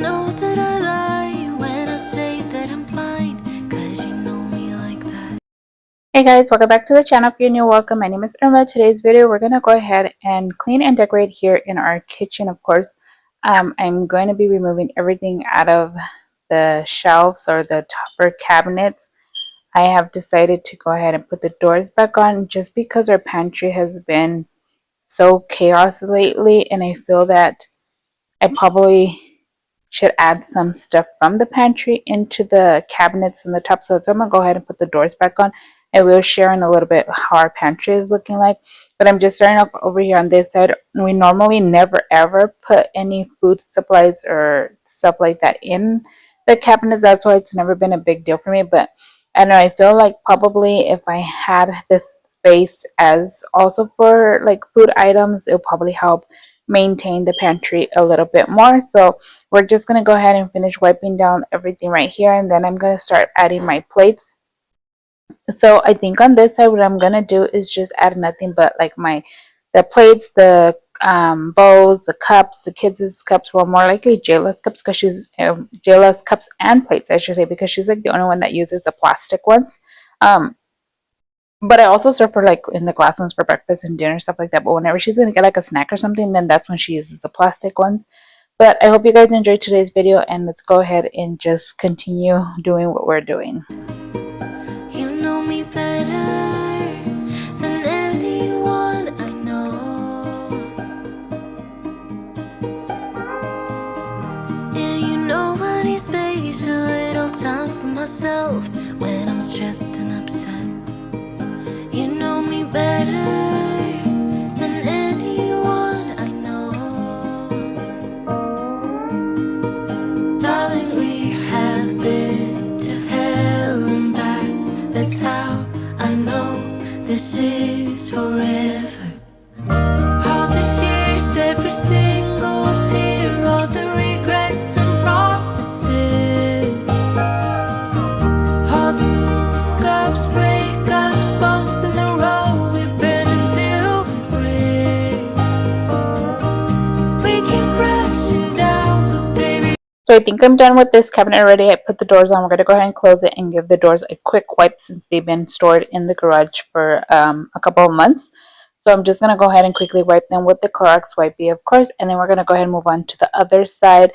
know that I lie when I say that I'm fine, 'cause you know me like that. Hey guys, welcome back to the channel. If you're new, welcome. My name is Irma. Today's video, we're going to go ahead and clean and decorate here in our kitchen, of course. I'm going to be removing everything out of the shelves or the topper cabinets. I have decided to go ahead and put the doors back on just because our pantry has been so chaos lately, and I feel that I probably should add some stuff from the pantry into the cabinets in the top. So I'm going to go ahead and put the doors back on. I will share in a little bit how our pantry is looking like. But I'm just starting off over here on this side. We normally never ever put any food supplies or stuff like that in the cabinets. That's why it's never been a big deal for me. But I don't know, I feel like probably if I had this space as also for like food items, it'll probably help maintain the pantry a little bit more. So we're just going to go ahead and finish wiping down everything right here, and then I'm going to start adding my plates. So I think on this side what I'm going to do is just add nothing but like the plates, the bowls, the cups, the kids' cups, well, more likely Jayla's cups, because she's Jayla's cups and plates, I should say, because she's like the only one that uses the plastic ones. um but I also serve for like in the glass ones for breakfast and dinner, stuff like that. But whenever she's gonna get like a snack or something, then that's when she uses the plastic ones. But I hope you guys enjoyed today's video, and let's go ahead and just continue doing what we're doing. You know me better than anyone I know. Yeah, you know I need space, a little time for myself when I'm stressed and upset. You know me better than anyone I know. Darling, we have been to hell and back. That's how I know this is forever. All these years, every single tear, all the regrets and promises, all the cups, breakups, bumps in the road, we burn until we break. We keep crashing down, but baby. So I think I'm done with this cabinet already. I put the doors on. We're going to go ahead and close it and give the doors a quick wipe since they've been stored in the garage for a couple of months. So I'm just going to go ahead and quickly wipe them with the Clorox wipey, of course. And then we're going to go ahead and move on to the other side.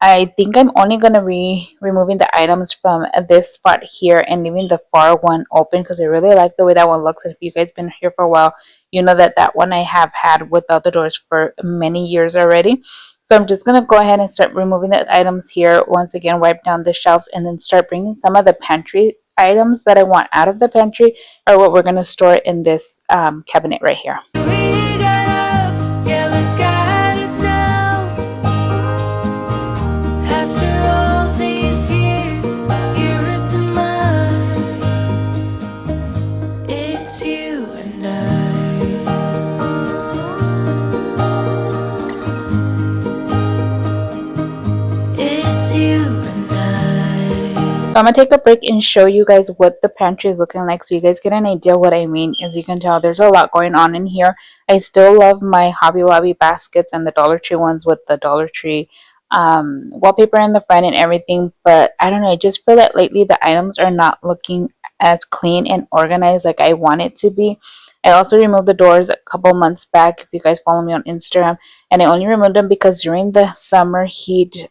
I think I'm only going to be removing the items from this spot here and leaving the far one open because I really like the way that one looks. And if you guys been here for a while, you know that that one I have had without the doors for many years already. So I'm just going to go ahead and start removing the items here. Once again, wipe down the shelves and then start bringing some of the pantry items that I want out of the pantry or what we're going to store in this cabinet right here. We got up, yeah, look at us now. After all these years, yours and mine, it's you and it's you and I. So I'm going to take a break and show you guys what the pantry is looking like so you guys get an idea what I mean. As you can tell, there's a lot going on in here. I still love my Hobby Lobby baskets and the Dollar Tree ones with the Dollar Tree wallpaper in the front and everything. But I don't know, I just feel that lately the items are not looking as clean and organized like I want it to be. I also removed the doors a couple months back if you guys follow me on Instagram. And I only removed them because during the summer heat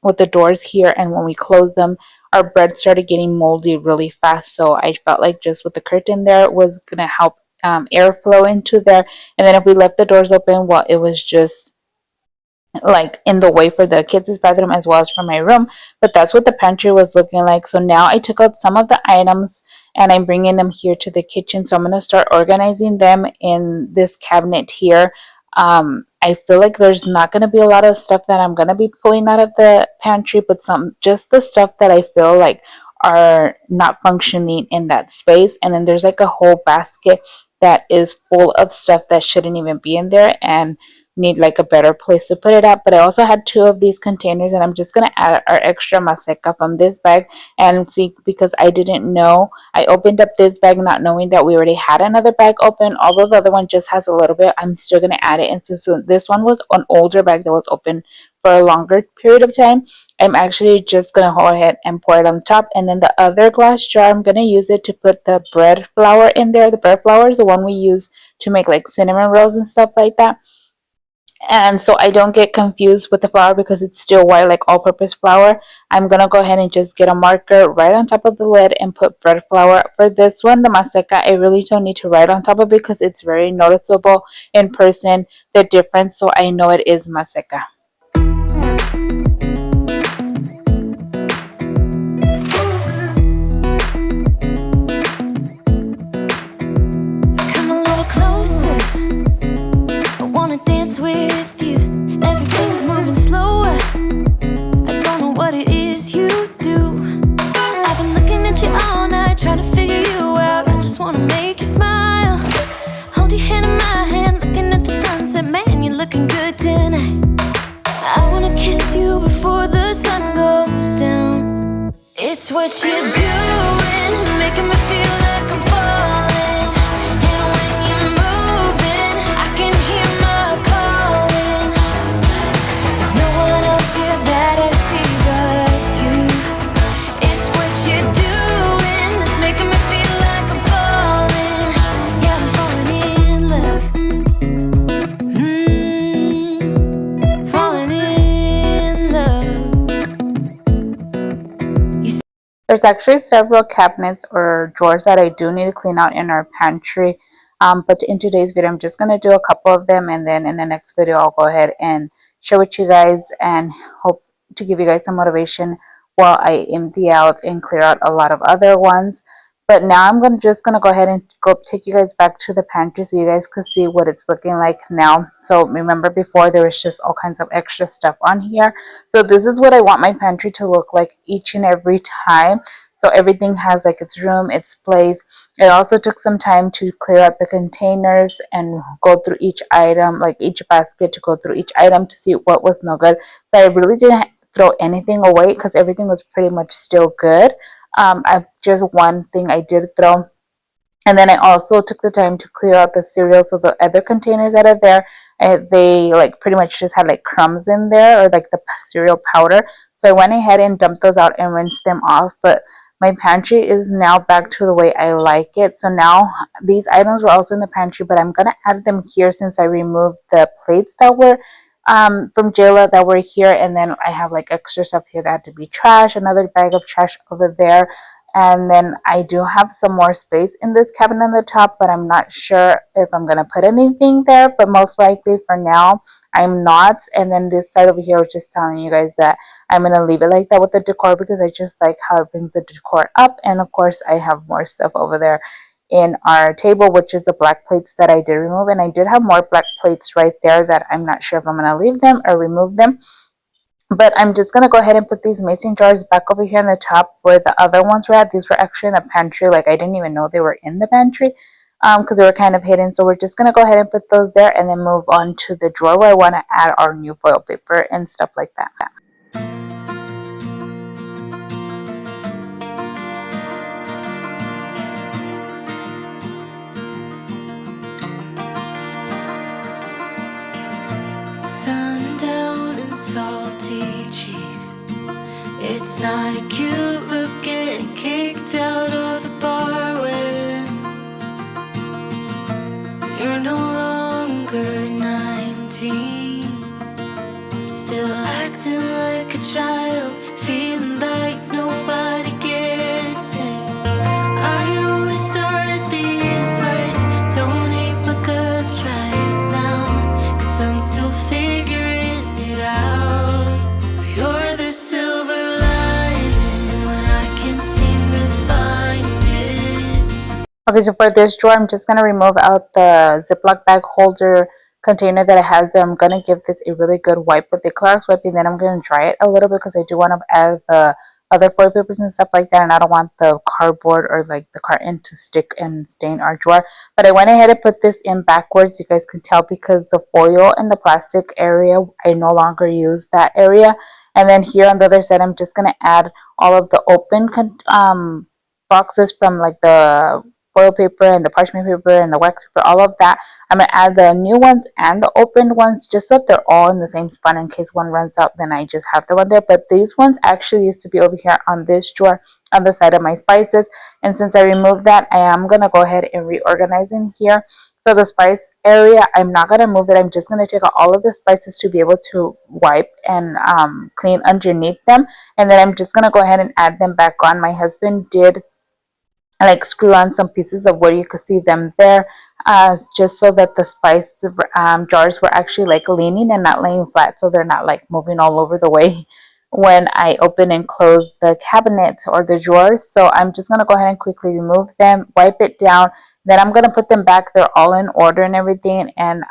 with the doors here and when we closed them, our bread started getting moldy really fast. So I felt like just with the curtain there was going to help airflow into there. And then if we left the doors open, well, it was just like in the way for the kids' bathroom as well as for my room. But that's what the pantry was looking like. So now I took out some of the items and I'm bringing them here to the kitchen. So I'm going to start organizing them in this cabinet here. I feel like there's not going to be a lot of stuff that I'm going to be pulling out of the pantry, but just the stuff that I feel like are not functioning in that space. And then there's like a whole basket that is full of stuff that shouldn't even be in there and need like a better place to put it at. But I also had two of these containers, and I'm just going to add our extra maseca from this bag and see, because I didn't know. I opened up this bag not knowing that we already had another bag open. Although the other one just has a little bit, I'm still going to add it. And so this one was an older bag that was open for a longer period of time, I'm actually just gonna go ahead and pour it on top. And then the other glass jar, I'm gonna use it to put the bread flour in there. The bread flour is the one we use to make like cinnamon rolls and stuff like that. And so I don't get confused with the flour because it's still white, like all-purpose flour. I'm gonna go ahead and just get a marker right on top of the lid and put bread flour. For this one, the maseca, I really don't need to write on top of it because it's very noticeable in person, the difference, so I know it is maseca. Come a little closer, I wanna dance with you. Everything's moving slower, I don't know what it is you do. I've been looking at you all night, trying to figure you out. I just wanna make you smile. Hold your hand in my hand, looking at the sunset. Man, you're looking good tonight. I wanna kiss you before the sun goes down. It's what you're doing, making me feel like I'm falling. And when you're moving, I can hear my calling. There's no one else here that I see but you. It's what you're doing that's making me feel like I'm falling. Yeah, I'm falling in love. Falling in love. There's actually several cabinets or drawers that I do need to clean out in our pantry. But in today's video, I'm just going to do a couple of them. And then in the next video, I'll go ahead and share with you guys and hope to give you guys some motivation while I empty out and clear out a lot of other ones. But now I'm just gonna go ahead and go take you guys back to the pantry so you guys can see what it's looking like now. So remember before there was just all kinds of extra stuff on here. So this is what I want my pantry to look like each and every time. So everything has like its room, its place. It also took some time to clear out the containers and go through each item, like each basket, to go through each item to see what was no good. So I really didn't throw anything away because everything was pretty much still good. I just one thing I did throw, and then I also took the time to clear out the cereal. So the other containers that are there, they like pretty much just had like crumbs in there or like the cereal powder. So I went ahead and dumped those out and rinsed them off. But my pantry is now back to the way I like it. So now these items were also in the pantry, but I'm gonna add them here since I removed the plates that were from Jayla that were here. And then I have like extra stuff here that had to be trash, another bag of trash over there. And then I do have some more space in this cabinet on the top, but I'm not sure if I'm going to put anything there. But most likely for now, I'm not. And then this side over here, I was just telling you guys that I'm going to leave it like that with the decor because I just like how it brings the decor up. And of course, I have more stuff over there in our table, which is the black plates that I did remove. And I did have more black plates right there that I'm not sure if I'm going to leave them or remove them. But I'm just going to go ahead and put these mason jars back over here on the top where the other ones were at. These were actually in the pantry. Like I didn't even know they were in the pantry because they were kind of hidden. So we're just going to go ahead and put those there and then move on to the drawer where I want to add our new foil paper and stuff like that. Sundown and salty cheese. It's not a cute look getting kicked out of the bar when you're no longer 19. Still acting like a child, feeling like nobody gets it. I always start these fights, don't hate my guts right now, 'cause I'm still figuring it out. You're the silver lining when I can't seem to find it. Okay, so for this drawer, I'm just going to remove out the Ziploc bag holder container that it has there. I'm going to give this a really good wipe with the Clorox wipe, and then I'm going to dry it a little bit because I do want to add the other foil papers and stuff like that, and I don't want the cardboard or like the carton to stick and stain our drawer. But I went ahead and put this in backwards. You guys can tell because the foil and the plastic area, I no longer use that area. And then here on the other side, I'm just going to add all of the open boxes from like the foil paper and the parchment paper and the wax paper, all of that. I'm going to add the new ones and the opened ones just so that they're all in the same spot. In case one runs out, then I just have the one there. But these ones actually used to be over here on this drawer on the side of my spices. And since I removed that, I am going to go ahead and reorganize in here. So the spice area, I'm not going to move it. I'm just going to take out all of the spices to be able to wipe and clean underneath them. And then I'm just going to go ahead and add them back on. My husband did like screw on some pieces of wood. You could see them there, just so that the spice jars were actually like leaning and not laying flat, so they're not like moving all over the way when I open and close the cabinets or the drawers. So I'm just going to go ahead and quickly remove them, wipe it down, then I'm going to put them back. They're all in order and everything, and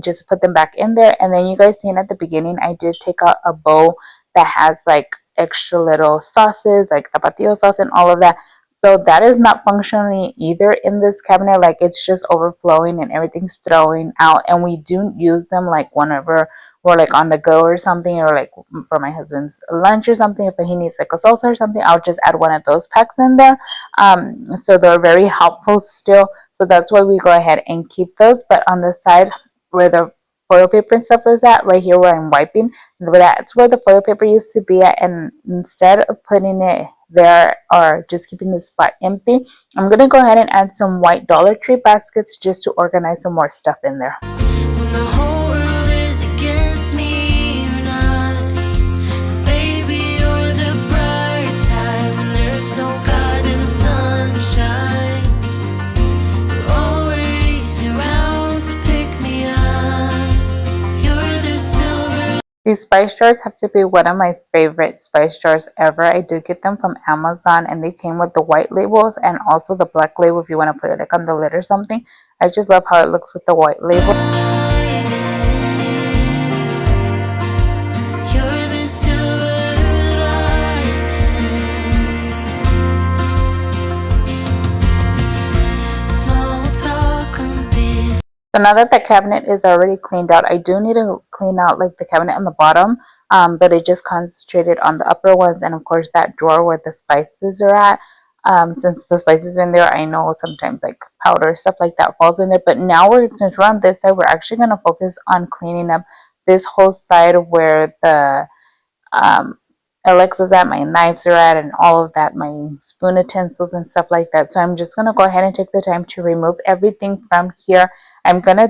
just put them back in there. And then you guys seen at the beginning, I did take out a bowl that has like extra little sauces like tapatio sauce and all of that. So that is not functioning either in this cabinet. Like it's just overflowing and everything's throwing out. And we do use them like whenever we're like on the go or something, or like for my husband's lunch or something. If he needs like a salsa or something, I'll just add one of those packs in there. So they're very helpful still. So that's why we go ahead and keep those. But on the side where the foil paper and stuff is at, right here where I'm wiping, that's where the foil paper used to be at. And instead of putting it there or just keeping the spot empty, I'm gonna go ahead and add some white Dollar Tree baskets just to organize some more stuff in there. When the whole world is against me, you're not. Baby, you're the bright side when there's no God in the sunshine. You're always around to pick me up. You're the silver. These spice jars have to be one of my favorite spice jars ever. I did get them from Amazon, and they came with the white labels and also the black label if you want to put it like on the lid or something. I just love how it looks with the white label. So now that the cabinet is already cleaned out, I do need to clean out like the cabinet on the bottom, but I just concentrated on the upper ones, and of course that drawer where the spices are at. Since the spices are in there, I know sometimes like powder, stuff like that falls in there. But now since we're on this side, we're actually going to focus on cleaning up this whole side where the um, Alexa's at, my knives are at, and all of that, my spoon utensils and stuff like that. So I'm just going to go ahead and take the time to remove everything from here. I'm going to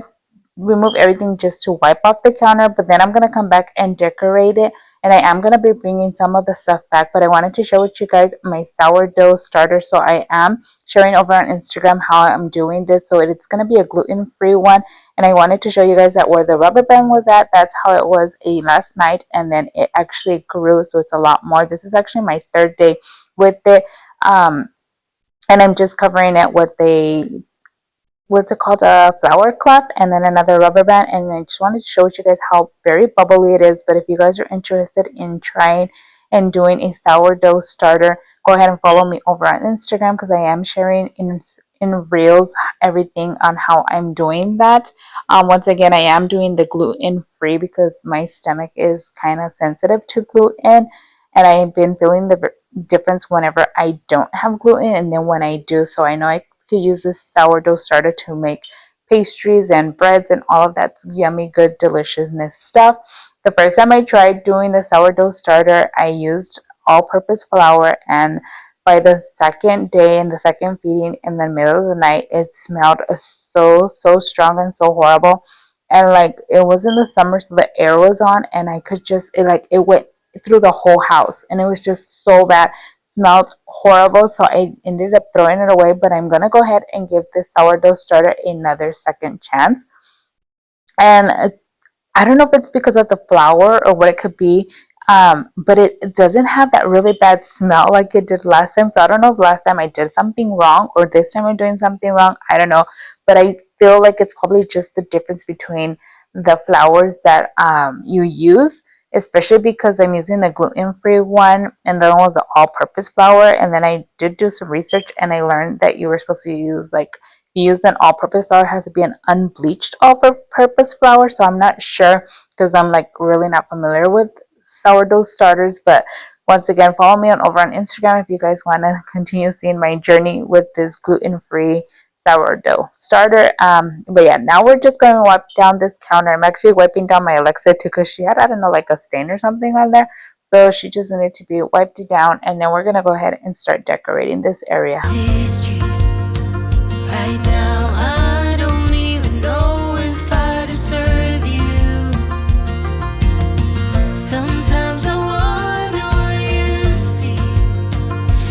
remove everything just to wipe off the counter, but then I'm going to come back and decorate it. And I am going to be bringing some of the stuff back, but I wanted to share with you guys my sourdough starter. So I am sharing over on Instagram how I'm doing this. So it's going to be a gluten-free one. And I wanted to show you guys that where the rubber band was at, that's how it was last night. And then it actually grew, so it's a lot more. This is actually my third day with it. And I'm just covering it with what's it called, a flour cloth, and then another rubber band. And I just wanted to show you guys how very bubbly it is. But if you guys are interested in trying and doing a sourdough starter, go ahead and follow me over on Instagram, because I am sharing in reels everything on how I'm doing that. Once again, I am doing the gluten free because my stomach is kind of sensitive to gluten, and I've been feeling the difference whenever I don't have gluten and then when I do. So I know I to use this sourdough starter to make pastries and breads and all of that yummy, good, deliciousness stuff. The first time I tried doing the sourdough starter, I used all-purpose flour, and by the second day and the second feeding in the middle of the night, it smelled so strong and so horrible. And like it was in the summer, so the air was on, and I could just it went through the whole house, and it was just so bad, smelled horrible. So I ended up throwing it away, but I'm gonna go ahead and give this sourdough starter another second chance. And I don't know if it's because of the flour or what it could be, but it doesn't have that really bad smell like it did last time. So I don't know if last time I did something wrong or this time I'm doing something wrong. I don't know, but I feel like it's probably just the difference between the flours that you use, especially because I'm using the gluten-free one and the one was the all-purpose flour. And then I did do some research and I learned that you were supposed to use like you use an all-purpose flour, it has to be an unbleached all-purpose flour. So I'm not sure because I'm like really not familiar with sourdough starters. But Once again, follow me on over on Instagram if you guys want to continue seeing my journey with this gluten-free sourdough starter. But yeah, now we're just going to wipe down this counter. I'm actually wiping down my Alexa too because she had, I don't know, like a stain or something on there. So she just needed to be wiped down, and then we're going to go ahead and start decorating this area. Right now, I don't even know if I deserve you. Sometimes I wonder what you see,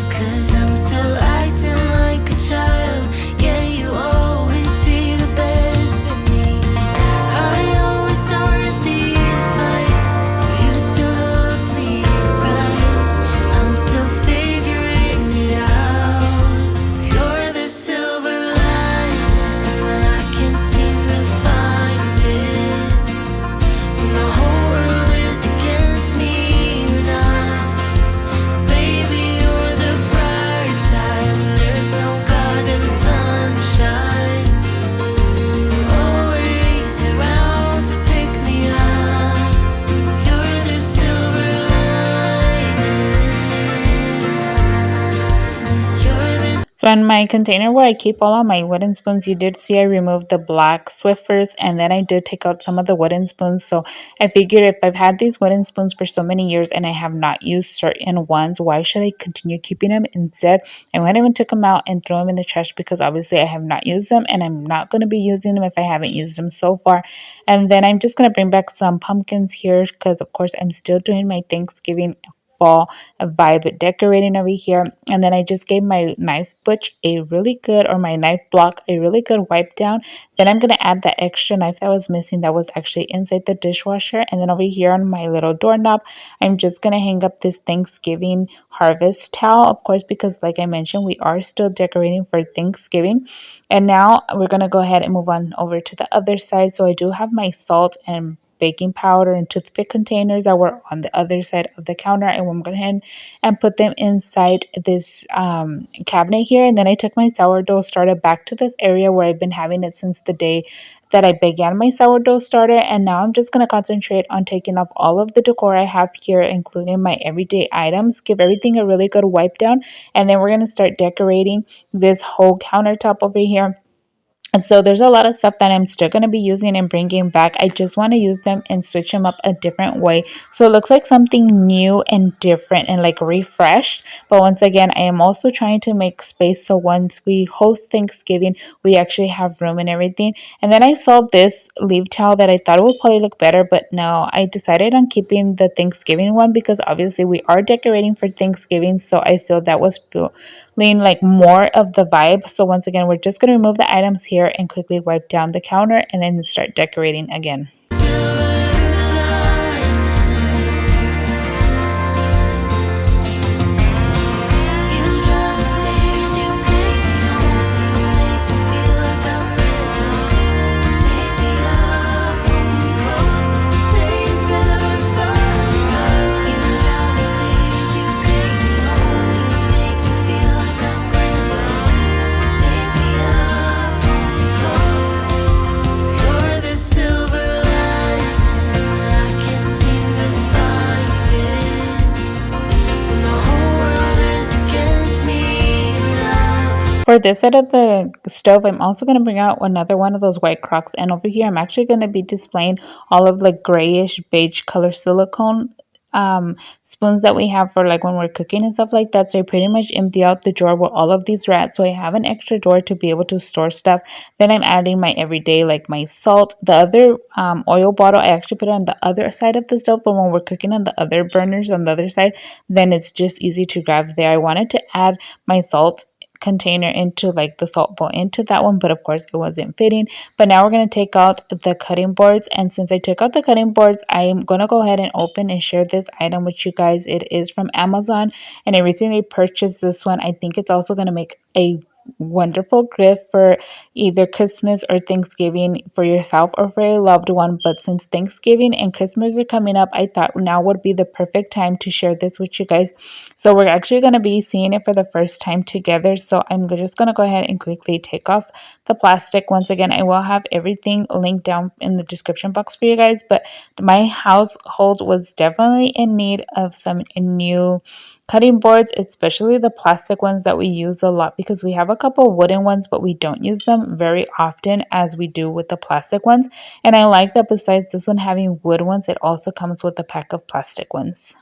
'cause I'm still acting like a child. Yeah, you always see the best in me. I always start these fights. You still love me, right? I'm still figuring it out. You're the silver lining when I can't seem to find it. When the whole world is against me, you're not. Baby, you're the bright side when there's no goddamn sunshine. You're always around to pick me up. You're the silver lining. So in my container where I keep all of my wooden spoons, you did see I removed the black Swiffers, and then I did take out some of the wooden spoons. So I figured if I've had these wooden spoons for so many years and I have not used certain ones, why should I continue keeping them? Instead, I went and took them out and threw them in the trash because obviously I have not used them and I'm not going to be using them if I haven't used them so far. And then I'm just going to bring back some pumpkins here because of course I'm still doing my Thanksgiving fall vibe decorating over here. And then I just gave my knife butch a really good, or my knife block a really good wipe down. Then I'm going to add that extra knife that was missing that was actually inside the dishwasher. And then over here on my little doorknob, I'm just going to hang up this Thanksgiving harvest towel, of course, because like I mentioned, we are still decorating for Thanksgiving. And now we're going to go ahead and move on over to the other side. So I do have my salt and baking powder and toothpick containers that were on the other side of the counter, and I'm going ahead and put them inside this cabinet here. And then I took my sourdough starter back to this area where I've been having it since the day that I began my sourdough starter. And now I'm just going to concentrate on taking off all of the decor I have here, including my everyday items, give everything a really good wipe down, and then we're going to start decorating this whole countertop over here. And so there's a lot of stuff that I'm still going to be using and bringing back. I just want to use them and switch them up a different way. So it looks like something new and different and like refreshed. But once again, I am also trying to make space so once we host Thanksgiving, we actually have room and everything. And then I saw this leaf towel that I thought it would probably look better. But no, I decided on keeping the Thanksgiving one because obviously we are decorating for Thanksgiving. So I feel that was feeling like more of the vibe. So once again, we're just going to remove the items here and quickly wipe down the counter and then start decorating again. For this side of the stove, I'm also going to bring out another one of those white crocks. And over here, I'm actually going to be displaying all of the grayish beige color silicone spoons that we have for like when we're cooking and stuff like that. So I pretty much empty out the drawer where all of these are at. So I have an extra drawer to be able to store stuff. Then I'm adding my everyday, like my salt. The other oil bottle, I actually put it on the other side of the stove. But when we're cooking on the other burners on the other side, then it's just easy to grab there. I wanted to add my salt container into like the salt bowl into that one, but of course it wasn't fitting. But now we're going to take out the cutting boards, and since I took out the cutting boards, I'm going to go ahead and open and share this item with you guys. It is from Amazon and I recently purchased this one. I think it's also going to make a wonderful gift for either Christmas or Thanksgiving for yourself or for a loved one. But since Thanksgiving and Christmas are coming up, I thought now would be the perfect time to share this with you guys. So we're actually going to be seeing it for the first time together. So I'm just going to go ahead and quickly take off the plastic. Once again, I will have everything linked down in the description box for you guys. But my household was definitely in need of some new cutting boards, especially the plastic ones that we use a lot, because we have a couple wooden ones, but we don't use them very often as we do with the plastic ones. And I like that besides this one having wood ones, it also comes with a pack of plastic ones.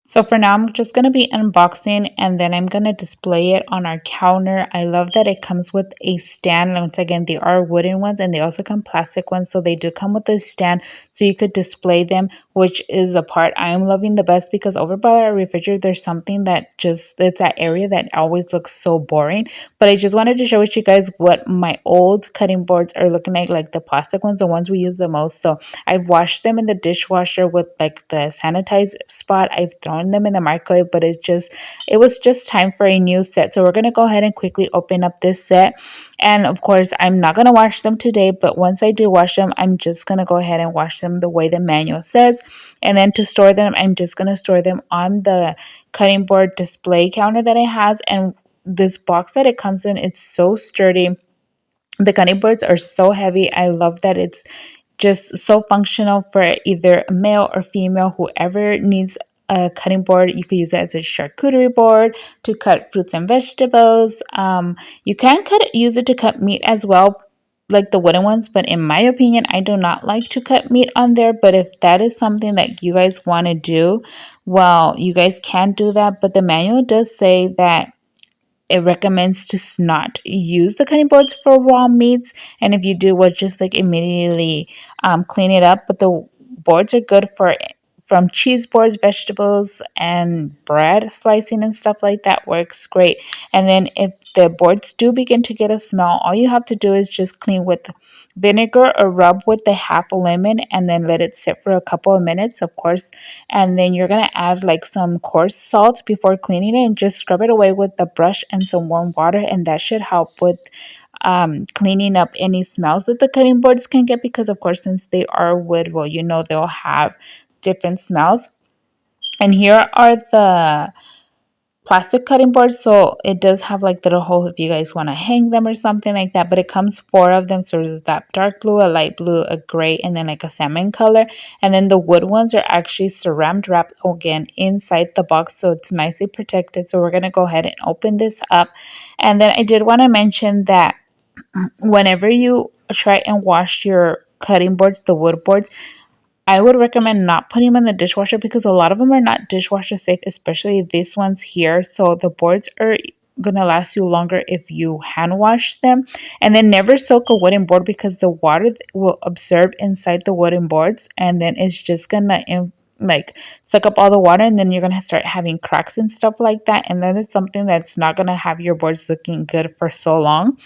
So for now, I'm just going to be unboxing and then I'm going to display it on our counter. I love that it comes with a stand. Once again, they are wooden ones and they also come plastic ones. So they do come with a stand so you could display them, which is a part I'm loving the best because over by our refrigerator, there's something that just, it's that area that always looks so boring. But I just wanted to show with you guys what my old cutting boards are looking like the plastic ones, the ones we use the most. So I've washed them in the dishwasher with like the sanitized spot. I've thrown them in the microwave, but it was just time for a new set. So we're going to go ahead and quickly open up this set. And of course, I'm not going to wash them today, but once I do wash them, I'm just going to go ahead and wash them the way the manual says. And then to store them, I'm just going to store them on the cutting board display counter that it has. And this box that it comes in, it's so sturdy. The cutting boards are so heavy. I love that it's just so functional for either male or female, whoever needs a cutting board. You could use it as a charcuterie board to cut fruits and vegetables. You can use it to cut meat as well, like the wooden ones, but in my opinion, I do not like to cut meat on there. But if that is something that you guys want to do, well, you guys can do that. But the manual does say that it recommends to not use the cutting boards for raw meats, and if you do, well, just like immediately clean it up. But the boards are good for from cheese boards, vegetables, and bread slicing and stuff like that works great. And then if the boards do begin to get a smell, all you have to do is just clean with vinegar or rub with the half a lemon and then let it sit for a couple of minutes, of course. And then you're going to add like some coarse salt before cleaning it and just scrub it away with the brush and some warm water, and that should help with cleaning up any smells that the cutting boards can get, because of course since they are wood, well, they'll have different smells. And here are the plastic cutting boards, so it does have like little holes if you guys want to hang them or something like that. But it comes four of them, so there's that dark blue, a light blue, a gray, and then like a salmon color. And then the wood ones are actually ceramic wrapped again inside the box, so it's nicely protected. So we're going to go ahead and open this up. And then I did want to mention that whenever you try and wash your cutting boards, the wood boards, I would recommend not putting them in the dishwasher because a lot of them are not dishwasher safe, especially these ones here. So the boards are gonna last you longer if you hand wash them. And then never soak a wooden board because the water will absorb inside the wooden boards, and then it's just gonna like suck up all the water, and then you're gonna start having cracks and stuff like that. And that is something that's not gonna have your boards looking good for so long.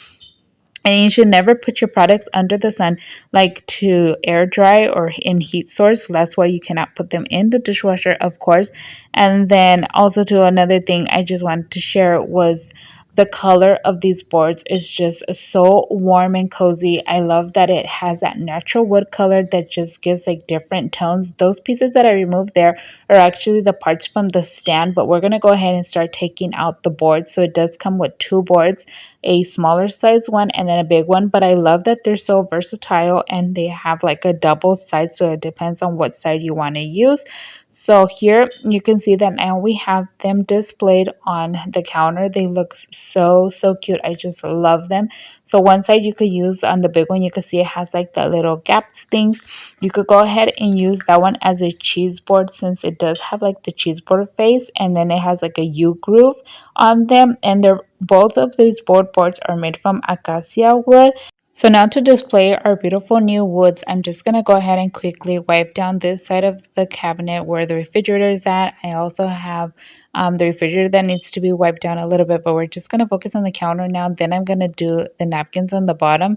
And you should never put your products under the sun, like to air dry or in heat source. That's why you cannot put them in the dishwasher, of course. And then also to another thing I just wanted to share was the color of these boards is just so warm and cozy. I love that it has that natural wood color that just gives like different tones. Those pieces that I removed there are actually the parts from the stand, but we're going to go ahead and start taking out the boards. So it does come with two boards, a smaller size one and then a big one. But I love that they're so versatile and they have like a double side, so it depends on what side you want to use. So here you can see that now we have them displayed on the counter. They look so cute. I just love them. So one side you could use on the big one, you can see it has like that little gaps things. You could go ahead and use that one as a cheese board since it does have like the cheese board face, and then it has like a U groove on them. And they're both of these boards are made from acacia wood. So now to display our beautiful new woods, I'm just going to go ahead and quickly wipe down this side of the cabinet where the refrigerator is at. I also have the refrigerator that needs to be wiped down a little bit, but we're just going to focus on the counter now. Then I'm going to do the napkins on the bottom.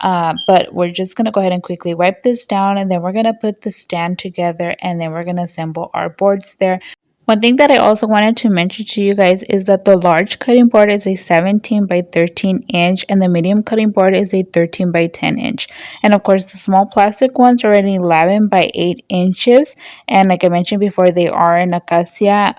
But we're just going to go ahead and quickly wipe this down, and then we're going to put the stand together, and then we're going to assemble our boards there. One thing that I also wanted to mention to you guys is that the large cutting board is a 17 by 13 inch and the medium cutting board is a 13 by 10 inch. And of course, the small plastic ones are an 11 by 8 inches. And like I mentioned before, they are an acacia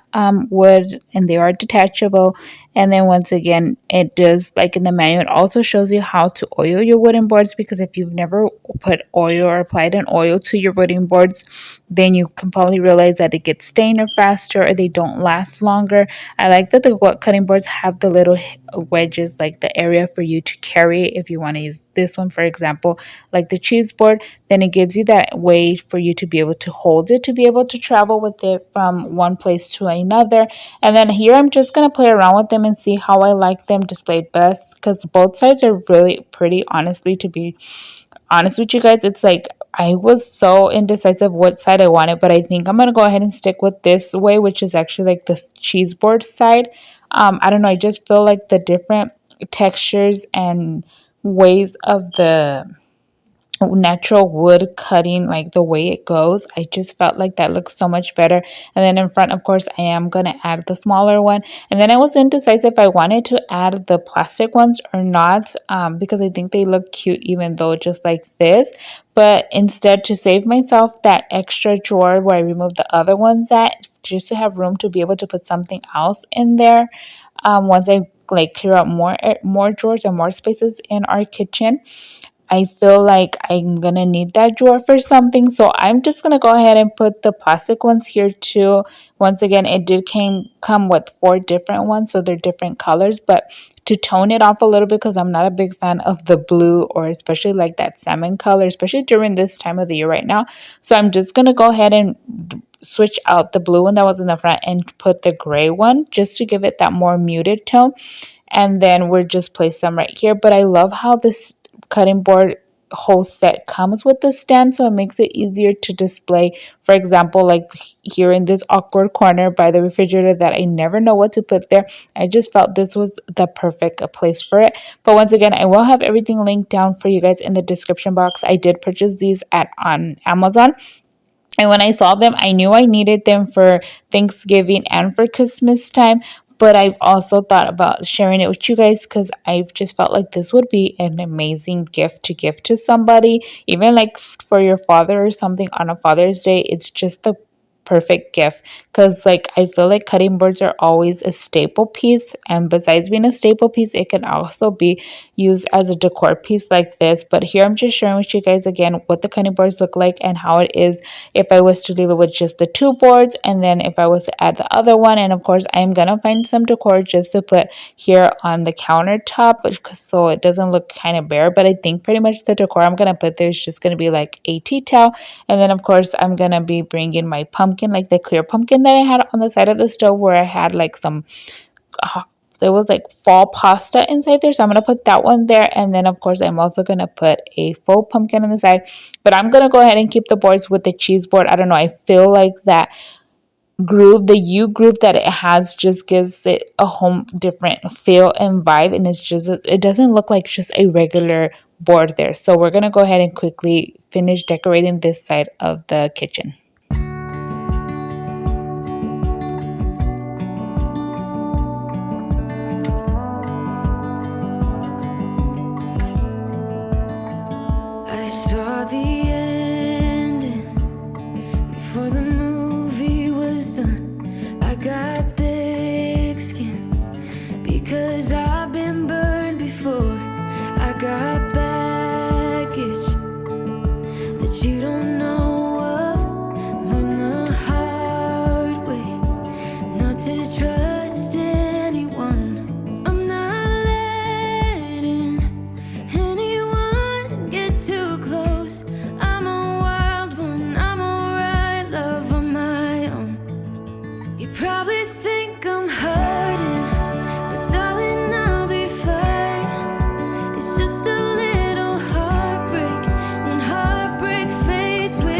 wood and they are detachable. And then once again, it does, like in the manual, it also shows you how to oil your wooden boards, because if you've never put oil or applied an oil to your wooden boards, then you can probably realize that it gets stained faster or they don't last longer. I like that the cutting boards have the little wedges, like the area for you to carry it. If you want to use this one, for example, like the cheese board, then it gives you that way for you to be able to hold it, to be able to travel with it from one place to another. And then here I'm just going to play around with them and see how I like them displayed best, because both sides are really pretty, honestly. To be honest with you guys, it's like I was so indecisive what side I wanted, but I think I'm gonna go ahead and stick with this way, which is actually like the cheese board side. I don't know, I just feel like the different textures and ways of the natural wood cutting, like the way it goes, I just felt like that looks so much better. And then in front, of course, I am going to add the smaller one. And then I was indecisive if I wanted to add the plastic ones or not, because I think they look cute even though just like this. But instead, to save myself that extra drawer where I removed the other ones, at just to have room to be able to put something else in there, once I like clear out more drawers and more spaces in our kitchen, I feel like I'm gonna need that drawer for something. So I'm just gonna go ahead and put the plastic ones here too. Once again, it did come with 4 different ones, so they're different colors. But to tone it off a little bit, because I'm not a big fan of the blue or especially like that salmon color, especially during this time of the year right now. So I'm just gonna go ahead and switch out the blue one that was in the front and put the gray one just to give it that more muted tone. And then we're just place them right here. But I love how this cutting board whole set comes with the stand, so it makes it easier to display. For example, like here in this awkward corner by the refrigerator that I never know what to put there, I just felt this was the perfect place for it. But once again, I will have everything linked down for you guys in the description box. I did purchase these at on Amazon, and when I saw them, I knew I needed them for Thanksgiving and for Christmas time. But I've also thought about sharing it with you guys, because I've just felt like this would be an amazing gift to give to somebody, even like for your father or something on a Father's Day. It's just the perfect gift, because like I feel like cutting boards are always a staple piece, and besides being a staple piece, it can also be used as a decor piece like this. But here I'm just sharing with you guys again what the cutting boards look like and how it is if I was to leave it with just the 2 boards, and then if I was to add the other one. And of course, I'm gonna find some decor just to put here on the countertop, so it doesn't look kind of bare. But I think pretty much the decor I'm gonna put there is just gonna be like a tea towel. And then of course, I'm gonna be bringing my pumpkin, like the clear pumpkin that I had on the side of the stove, where I had like some there was like fall pasta inside there, so I'm gonna put that one there. And then of course, I'm also gonna put a faux pumpkin on the side. But I'm gonna go ahead and keep the boards with the cheese board. I don't know, I feel like that groove, the U groove that it has, just gives it a whole different feel and vibe, and it doesn't look like just a regular board there. So we're gonna go ahead and quickly finish decorating this side of the kitchen. I saw the ending before the movie was done. I got thick skin because I've been burned before. I got baggage that you don't know of. Learn the hard way not to trust anyone. I'm not letting anyone get too close. I'm a wild one, I'm alright, love on my own. You probably think I'm hurting, but darling, I'll be fine. It's just a little heartbreak, when heartbreak fades with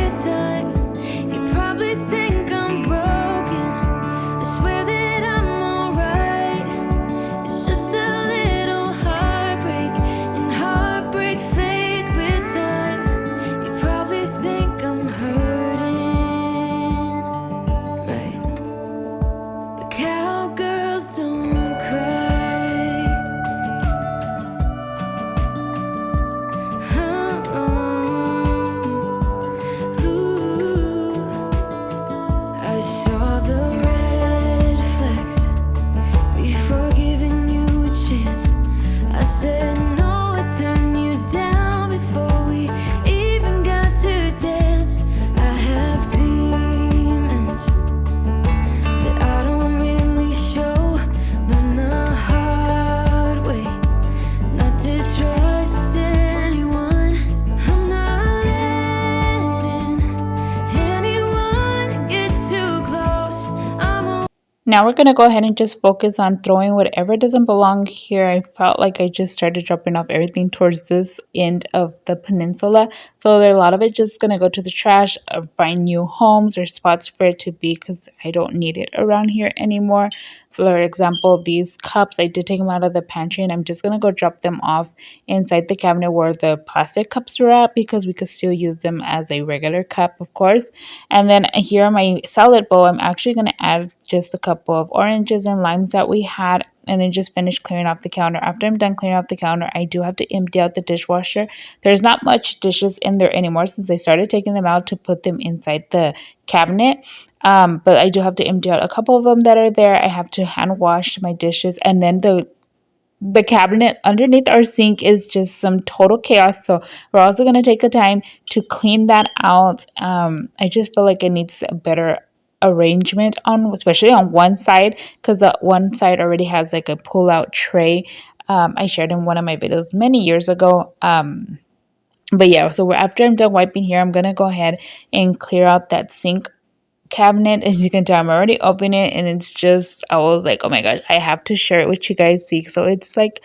Now we're going to go ahead and just focus on throwing whatever doesn't belong here. I felt like I just started dropping off everything towards this end of the peninsula. So a lot of it just going to go to the trash, find new homes or spots for it to be because I don't need it around here anymore. For example, these cups, I did take them out of the pantry and I'm just going to go drop them off inside the cabinet where the plastic cups are at because we could still use them as a regular cup, of course. And then here on my salad bowl, I'm actually going to add just a couple of oranges and limes that we had and then just finish clearing off the counter. After I'm done clearing off the counter, I do have to empty out the dishwasher. There's not much dishes in there anymore since I started taking them out to put them inside the cabinet. But I do have to empty out a couple of them that are there. I have to hand wash my dishes and then the cabinet underneath our sink is just some total chaos. So we're also going to take the time to clean that out. I just feel like it needs a better arrangement on, especially on one side, because the one side already has like a pull out tray. I shared in one of my videos many years ago. But yeah, so after I'm done wiping here, I'm going to go ahead and clear out that sink cabinet. As you can tell, I'm already opening it and it's just, I was like, oh my gosh, I have to share it with you guys see. So it's like,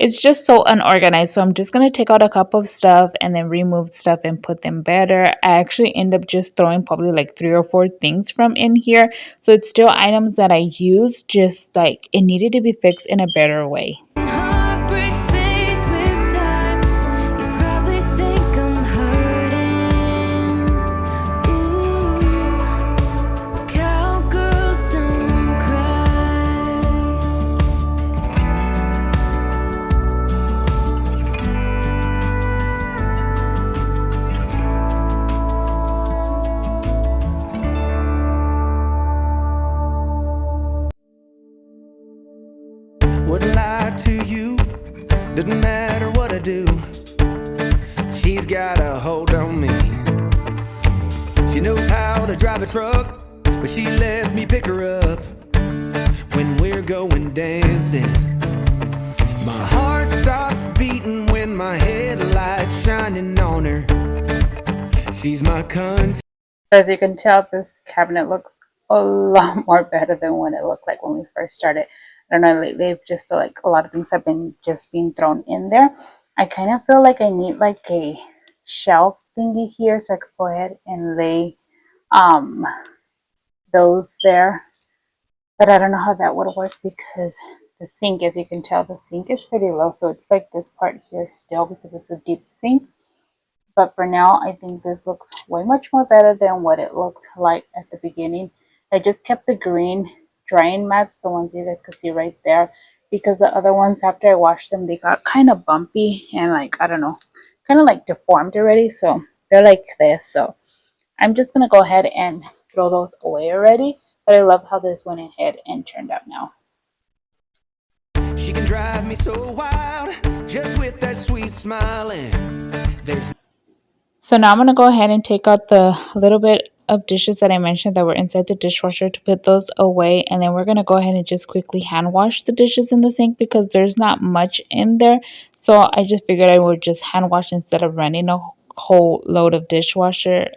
it's just so unorganized. So I'm just going to take out a couple of stuff and then remove stuff and put them better. I actually end up just throwing probably like 3 or 4 things from in here. So it's still items that I use, just like it needed to be fixed in a better way. Wouldn't lie to you, doesn't matter what I do. She's got a hold on me. She knows how to drive a truck, but she lets me pick her up when we're going dancing. My heart stops beating when my headlights shining on her. She's my country. As you can tell, this cabinet looks a lot more better than what it looked like when we first started. I don't know, lately I just feel like a lot of things have been just being thrown in there. I kind of feel like I need like a shelf thingy here so I could go ahead and lay those there. But I don't know how that would work because the sink, as you can tell, the sink is pretty low. So it's like this part here still because it's a deep sink. But for now, I think this looks way much more better than what it looked like at the beginning. I just kept the green drying mats, the ones you guys could see right there, because the other ones, after I washed them, they got kind of bumpy and like, I don't know, kind of like deformed already. So they're like this. So I'm just going to go ahead and throw those away already. But I love how this went ahead and turned out now. She can drive me so wild, just with that sweet smile, and there's So now I'm going to go ahead and take out the little bit of dishes that I mentioned that were inside the dishwasher to put those away. And then we're going to go ahead and just quickly hand wash the dishes in the sink because there's not much in there. So I just figured I would just hand wash instead of running a whole load of dishwasher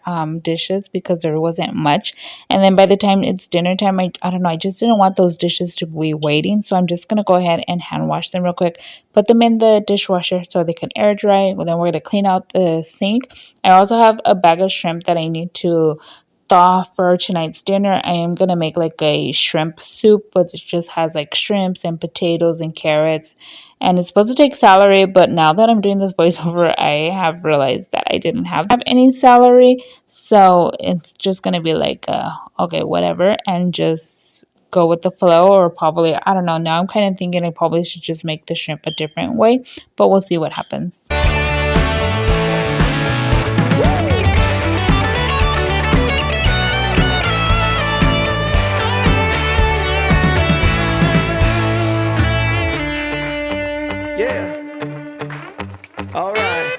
dishes because there wasn't much. And then by the time it's dinner time, I don't know, I just didn't want those dishes to be waiting. So I'm just going to go ahead and hand wash them real quick, put them in the dishwasher so they can air dry. Well, then we're going to clean out the sink. I also have a bag of shrimp that I need to thaw for tonight's dinner. I am going to make like a shrimp soup, but it just has like shrimps and potatoes and carrots. And it's supposed to take celery, but now that I'm doing this voiceover, I have realized that I didn't have any celery. So it's just going to be like, okay, whatever, and just go with the flow. Or probably, I don't know, now I'm kind of thinking I probably should just make the shrimp a different way, but we'll see what happens. yeah. All right.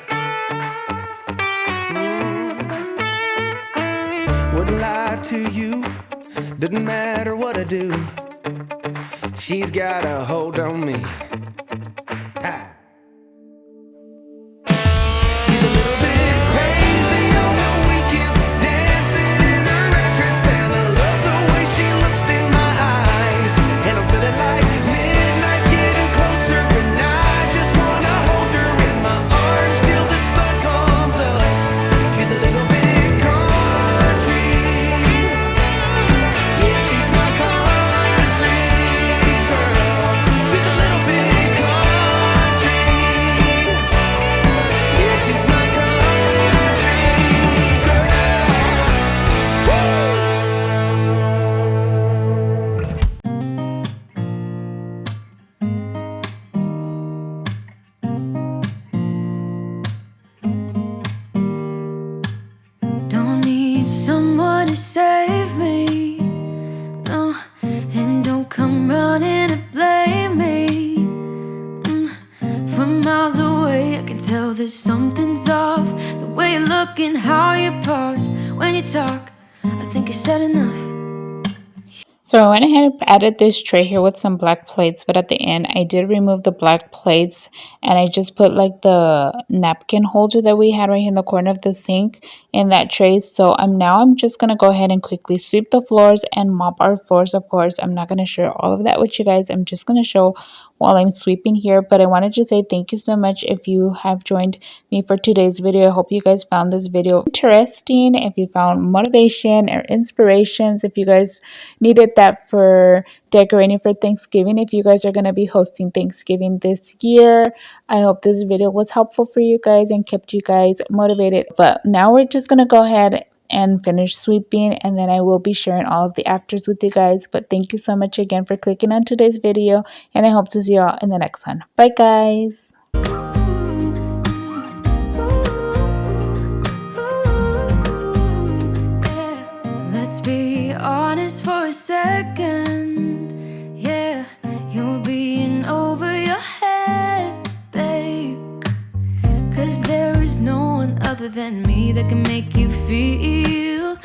Wouldn't lie to you, doesn't matter what I do. She's got a hold on me. Ha. She's a little bit crazy on the weekends, dancing in her red dress, and I love the way she looks in my eyes. someone to save me. No, and don't come running to blame me. From miles away I can tell that something's off. The way you look and how you pause when you talk, I think I said enough. So I went ahead and added this tray here with some black plates, but at the end I did remove the black plates and I just put like the napkin holder that we had right here in the corner of the sink in that tray. So I'm just gonna go ahead and quickly sweep the floors and mop our floors. Of course, I'm not gonna share all of that with you guys. I'm just gonna show while I'm sweeping here, but I wanted to say thank you so much if you have joined me for today's video. I hope you guys found this video interesting, if you found motivation or inspirations, if you guys needed that for decorating for Thanksgiving, if you guys are going to be hosting Thanksgiving this year. I hope this video was helpful for you guys and kept you guys motivated. But now we're just going to go ahead and finish sweeping, and then I will be sharing all of the afters with you guys. But thank you so much again for clicking on today's video, and I hope to see you all in the next one. Bye guys. Let's be honest for a second. Yeah, you're being over your head, babe. 'Cause there is no one other than me that can make you feel